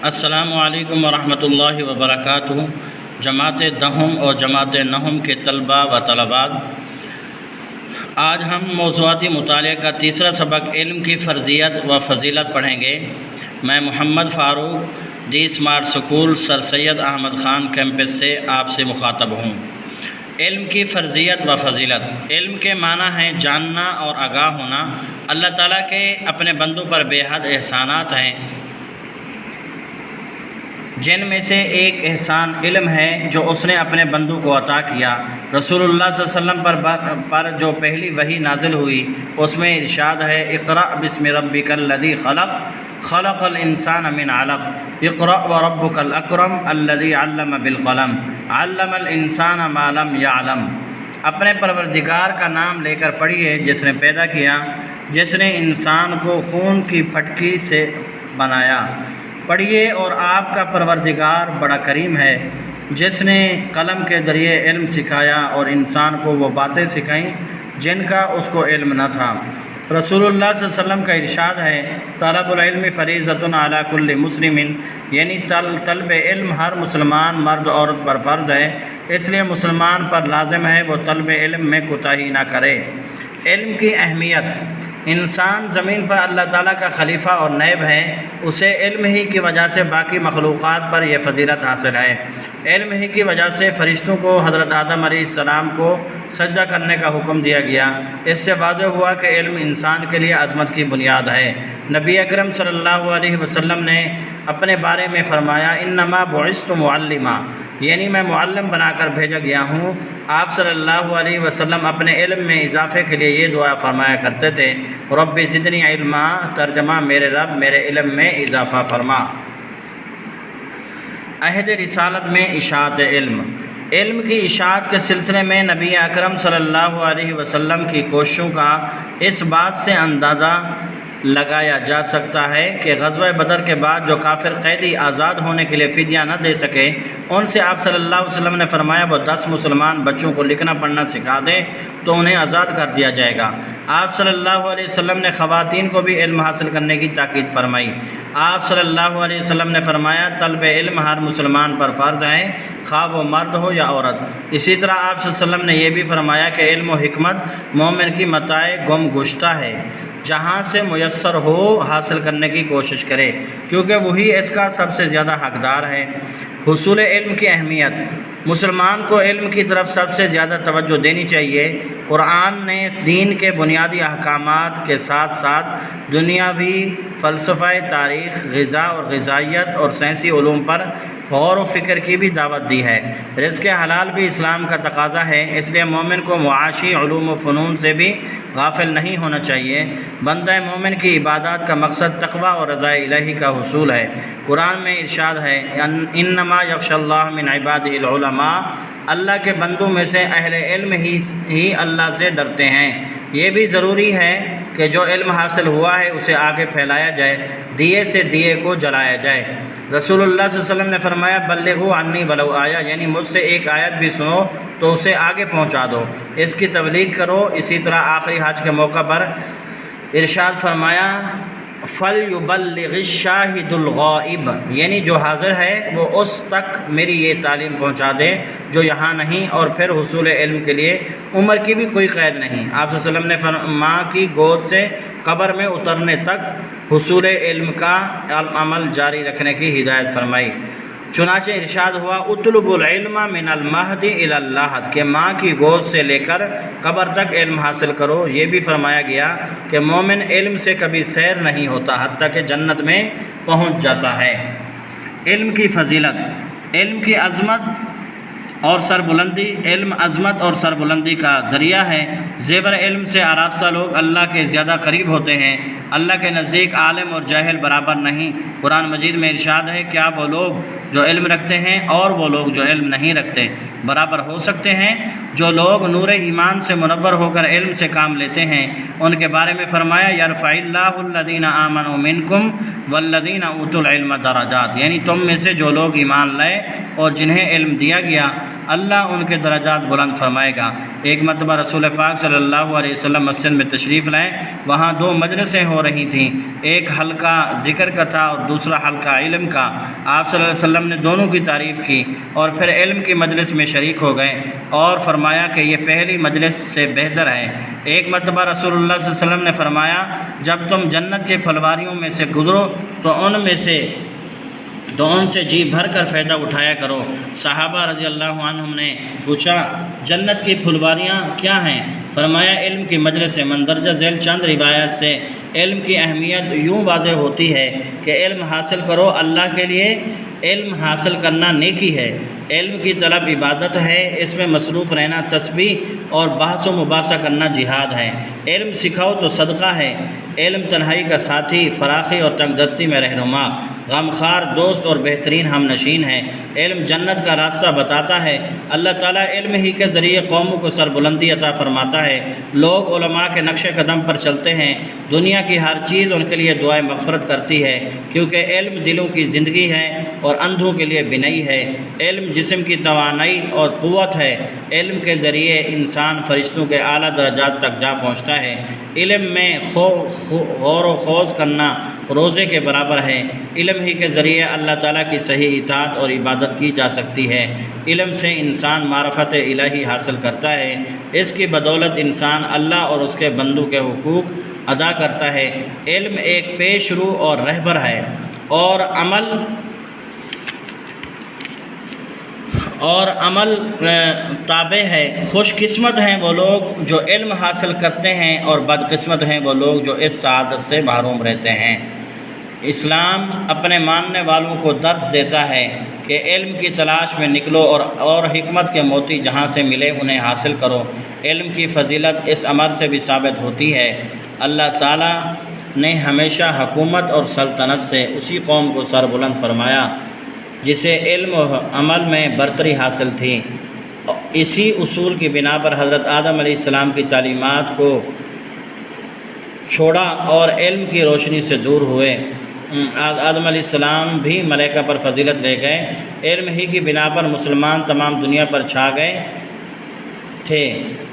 السلام علیکم ورحمۃ اللہ وبرکاتہ۔ جماعت دہم اور جماعت نہم کے طلباء و طلبات، آج ہم موضوعاتی مطالعہ کا تیسرا سبق علم کی فرضیت و فضیلت پڑھیں گے۔ میں محمد فاروق دی اسمارٹ سکول سر سید احمد خان کیمپس سے آپ سے مخاطب ہوں۔ علم کی فرضیت و فضیلت۔ علم کے معنی ہیں جاننا اور آگاہ ہونا۔ اللہ تعالیٰ کے اپنے بندوں پر بے حد احسانات ہیں، جن میں سے ایک احسان علم ہے جو اس نے اپنے بندوں کو عطا کیا۔ رسول اللہ صلی اللہ علیہ وسلم پر جو پہلی وحی نازل ہوئی اس میں ارشاد ہے، اقرأ بسم ربک الذی خلق خلق الانسان من علق اقرأ وربک الاکرم الذی علم بالقلم علم الانسان ما لم یعلم۔ اپنے پروردگار کا نام لے کر پڑھیے جس نے پیدا کیا، جس نے انسان کو خون کی پھٹکی سے بنایا۔ پڑھیے اور آپ کا پروردگار بڑا کریم ہے، جس نے قلم کے ذریعے علم سکھایا اور انسان کو وہ باتیں سکھائیں جن کا اس کو علم نہ تھا۔ رسول اللہ صلی اللہ علیہ وسلم کا ارشاد ہے، طلب العلم فریضۃ علی کل مسلم، یعنی طلب علم ہر مسلمان مرد عورت پر فرض ہے، اس لیے مسلمان پر لازم ہے وہ طلب علم میں کوتاہی نہ کرے۔ علم کی اہمیت۔ انسان زمین پر اللہ تعالیٰ کا خلیفہ اور نائب ہے، اسے علم ہی کی وجہ سے باقی مخلوقات پر یہ فضیلت حاصل ہے۔ علم ہی کی وجہ سے فرشتوں کو حضرت آدم علیہ السلام کو سجدہ کرنے کا حکم دیا گیا۔ اس سے واضح ہوا کہ علم انسان کے لیے عظمت کی بنیاد ہے۔ نبی اکرم صلی اللہ علیہ وسلم نے اپنے بارے میں فرمایا، انما بعثت معلما، یعنی میں معلم بنا کر بھیجا گیا ہوں۔ آپ صلی اللہ علیہ وسلم اپنے علم میں اضافے کے لیے یہ دعا فرمایا کرتے تھے، رب زدنی علما، ترجمہ میرے رب میرے علم میں اضافہ فرما۔ عہد رسالت میں اشاعت علم۔ علم کی اشاعت کے سلسلے میں نبی اکرم صلی اللہ علیہ وسلم کی کوششوں کا اس بات سے اندازہ لگایا جا سکتا ہے کہ غزوہ بدر کے بعد جو کافر قیدی آزاد ہونے کے لیے فدیہ نہ دے سکے، ان سے آپ صلی اللہ علیہ وسلم نے فرمایا وہ 10 مسلمان بچوں کو لکھنا پڑھنا سکھا دیں تو انہیں آزاد کر دیا جائے گا۔ آپ صلی اللہ علیہ وسلم نے خواتین کو بھی علم حاصل کرنے کی تاکید فرمائی۔ آپ صلی اللہ علیہ وسلم نے فرمایا طلب علم ہر مسلمان پر فرض ہے، خواہ وہ مرد ہو یا عورت۔ اسی طرح آپ صلی اللہ علیہ وسلم نے یہ بھی فرمایا کہ علم و حکمت مومن کی متاع گم گشتہ ہے، جہاں سے میسر ہو حاصل کرنے کی کوشش کرے، کیونکہ وہی اس کا سب سے زیادہ حقدار ہے۔ حصول علم کی اہمیت۔ مسلمان کو علم کی طرف سب سے زیادہ توجہ دینی چاہیے۔ قرآن نے دین کے بنیادی احکامات کے ساتھ ساتھ دنیاوی فلسفہ، تاریخ، غذا اور غذائیت اور سائنسی علوم پر غور و فکر کی بھی دعوت دی ہے۔ رزق حلال بھی اسلام کا تقاضا ہے، اس لیے مومن کو معاشی علوم و فنون سے بھی غافل نہیں ہونا چاہیے۔ بندہ مومن کی عبادات کا مقصد تقوی اور رضا الہی کا حصول ہے۔ قرآن میں ارشاد ہے، انما یخشی اللہ من عبادہ العلماء، اللہ کے بندوں میں سے اہل علم ہی اللہ سے ڈرتے ہیں۔ یہ بھی ضروری ہے کہ جو علم حاصل ہوا ہے اسے آگے پھیلایا جائے، دیے سے دیے کو جلایا جائے۔ رسول اللہ صلی اللہ علیہ وسلم نے فرمایا، بلغوا عنی ولو آیہ، یعنی مجھ سے ایک آیت بھی سنو تو اسے آگے پہنچا دو، اس کی تبلیغ کرو۔ اسی طرح آخری حج کے موقع پر ارشاد فرمایا، فَلْيُبَلِّغِ الشَّاهِدُ الْغَائِبَ، یعنی جو حاضر ہے وہ اس تک میری یہ تعلیم پہنچا دے جو یہاں نہیں۔ اور پھر حصول علم کے لیے عمر کی بھی کوئی قید نہیں۔ آپ صلی اللہ علیہ وسلم نے ماں کی گود سے قبر میں اترنے تک حصول علم کا عمل جاری رکھنے کی ہدایت فرمائی۔ چنانچہ ارشاد ہوا، اطلب العلم من المہد الی اللحد، کہ ماں کی گود سے لے کر قبر تک علم حاصل کرو۔ یہ بھی فرمایا گیا کہ مومن علم سے کبھی سیر نہیں ہوتا حتیٰ کہ جنت میں پہنچ جاتا ہے۔ علم کی فضیلت۔ علم کی عظمت اور سربلندی۔ علم عظمت اور سربلندی کا ذریعہ ہے۔ زیور علم سے آراستہ لوگ اللہ کے زیادہ قریب ہوتے ہیں۔ اللہ کے نزدیک عالم اور جاہل برابر نہیں۔ قرآن مجید میں ارشاد ہے، کیا وہ لوگ جو علم رکھتے ہیں اور وہ لوگ جو علم نہیں رکھتے برابر ہو سکتے ہیں؟ جو لوگ نور ایمان سے منور ہو کر علم سے کام لیتے ہیں ان کے بارے میں فرمایا، یرفع اللہ الذین آمنوا منکم والذین اوتوا العلم درجات، یعنی تم میں سے جو لوگ ایمان لائے اور جنہیں علم دیا گیا اللہ ان کے درجات بلند فرمائے گا۔ ایک مرتبہ رسول پاک صلی اللہ علیہ وسلم مسجد میں تشریف لائے، وہاں دو مجلسیں ہو رہی تھیں، ایک حلقہ ذکر کا تھا اور دوسرا حلقہ علم کا۔ آپ صلی اللہ علیہ وسلم نے دونوں کی تعریف کی اور پھر علم کی مجلس میں شریک ہو گئے اور فرمایا کہ یہ پہلی مجلس سے بہتر ہے۔ ایک مرتبہ رسول اللہ صلی اللہ علیہ وسلم نے فرمایا، جب تم جنت کے پھلواریوں میں سے گزرو تو ان سے جی بھر کر فائدہ اٹھایا کرو۔ صحابہ رضی اللہ عنہم نے پوچھا، جنت کی پھلواریاں کیا ہیں؟ فرمایا، علم کی مجلس سے۔ مندرجہ ذیل چند روایات سے علم کی اہمیت یوں واضح ہوتی ہے کہ علم حاصل کرو اللہ کے لیے، علم حاصل کرنا نیکی ہے، علم کی طلب عبادت ہے، اس میں مصروف رہنا تسبیح اور بحث و مباحثہ کرنا جہاد ہے، علم سکھاؤ تو صدقہ ہے، علم تنہائی کا ساتھی، فراخی اور تنگ دستی میں رہنما، غمخوار دوست اور بہترین ہم نشین ہے، علم جنت کا راستہ بتاتا ہے۔ اللہ تعالیٰ علم ہی کے ذریعے قوموں کو سربلندی عطا فرماتا ہے۔ لوگ علماء کے نقش قدم پر چلتے ہیں، دنیا کی ہر چیز ان کے لیے دعائے مغفرت کرتی ہے، کیونکہ علم دلوں کی زندگی ہے اور اندھوں کے لیے بینائی ہے، علم جسم کی توانائی اور قوت ہے، علم کے ذریعے انسان فرشتوں کے اعلیٰ درجات تک جا پہنچتا ہے۔ علم میں غور و خوض کرنا روزے کے برابر ہے۔ علم ہی کے ذریعے اللہ تعالیٰ کی صحیح اطاعت اور عبادت کی جا سکتی ہے۔ علم سے انسان معرفت الہی حاصل کرتا ہے، اس کی بدولت انسان اللہ اور اس کے بندوں کے حقوق ادا کرتا ہے۔ علم ایک پیش رو اور رہبر ہے اور عمل تابع ہے۔ خوش قسمت ہیں وہ لوگ جو علم حاصل کرتے ہیں اور بدقسمت ہیں وہ لوگ جو اس سعادت سے محروم رہتے ہیں۔ اسلام اپنے ماننے والوں کو درس دیتا ہے کہ علم کی تلاش میں نکلو اور حکمت کے موتی جہاں سے ملے انہیں حاصل کرو۔ علم کی فضیلت اس امر سے بھی ثابت ہوتی ہے۔ اللہ تعالیٰ نے ہمیشہ حکومت اور سلطنت سے اسی قوم کو سربلند فرمایا جسے علم و عمل میں برتری حاصل تھی۔ اسی اصول کی بنا پر حضرت آدم علیہ السلام کی تعلیمات کو چھوڑا اور علم کی روشنی سے دور ہوئے۔ آدم علیہ السلام بھی ملائکہ پر فضیلت لے گئے۔ علم ہی کی بنا پر مسلمان تمام دنیا پر چھا گئے تھے،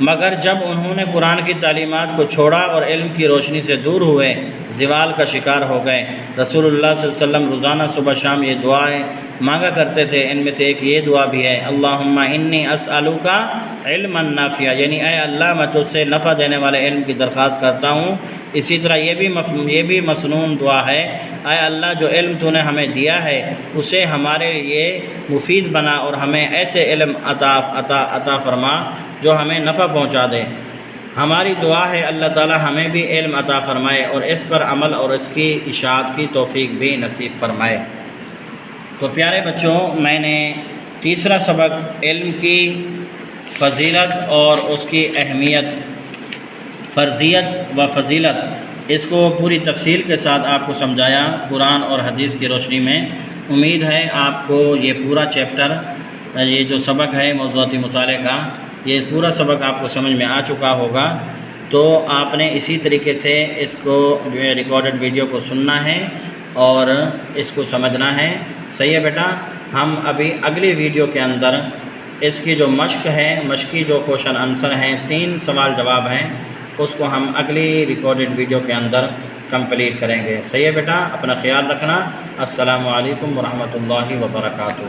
مگر جب انہوں نے قرآن کی تعلیمات کو چھوڑا اور علم کی روشنی سے دور ہوئے، زوال کا شکار ہو گئے۔ رسول اللہ صلی اللہ علیہ وسلم روزانہ صبح شام یہ دعائیں مانگا کرتے تھے، ان میں سے ایک یہ دعا بھی ہے، اللہم انی اسألک علما نافعا، یعنی اے اللہ میں تجھ سے نفع دینے والے علم کی درخواست کرتا ہوں۔ اسی طرح یہ بھی مسنون دعا ہے، اے اللہ جو علم تو نے ہمیں دیا ہے اسے ہمارے لیے مفید بنا اور ہمیں ایسے علم عطا فرما جو ہمیں نفع پہنچا دے۔ ہماری دعا ہے اللہ تعالی ہمیں بھی علم عطا فرمائے اور اس پر عمل اور اس کی اشاعت کی توفیق بھی نصیب فرمائے۔ تو پیارے بچوں، میں نے تیسرا سبق علم کی فضیلت اور اس کی اہمیت، فرضیت و فضیلت، اس کو پوری تفصیل کے ساتھ آپ کو سمجھایا قرآن اور حدیث کی روشنی میں۔ امید ہے آپ کو یہ پورا چیپٹر، یہ جو سبق ہے موضوعاتی مطالعے کا، یہ پورا سبق آپ کو سمجھ میں آ چکا ہوگا۔ تو آپ نے اسی طریقے سے اس کو جو ہے ریکارڈڈ ویڈیو کو سننا ہے اور اس کو سمجھنا ہے۔ صحیح ہے بیٹا؟ ہم ابھی اگلی ویڈیو کے اندر اس کی جو مشق ہے، مشقی جو کوشچن آنسر ہیں، 3 سوال جواب ہیں، اس کو ہم اگلی ریکارڈڈ ویڈیو کے اندر کمپلیٹ کریں گے۔ صحیح ہے بیٹا؟ اپنا خیال رکھنا۔ السلام علیکم ورحمۃ اللہ وبرکاتہ۔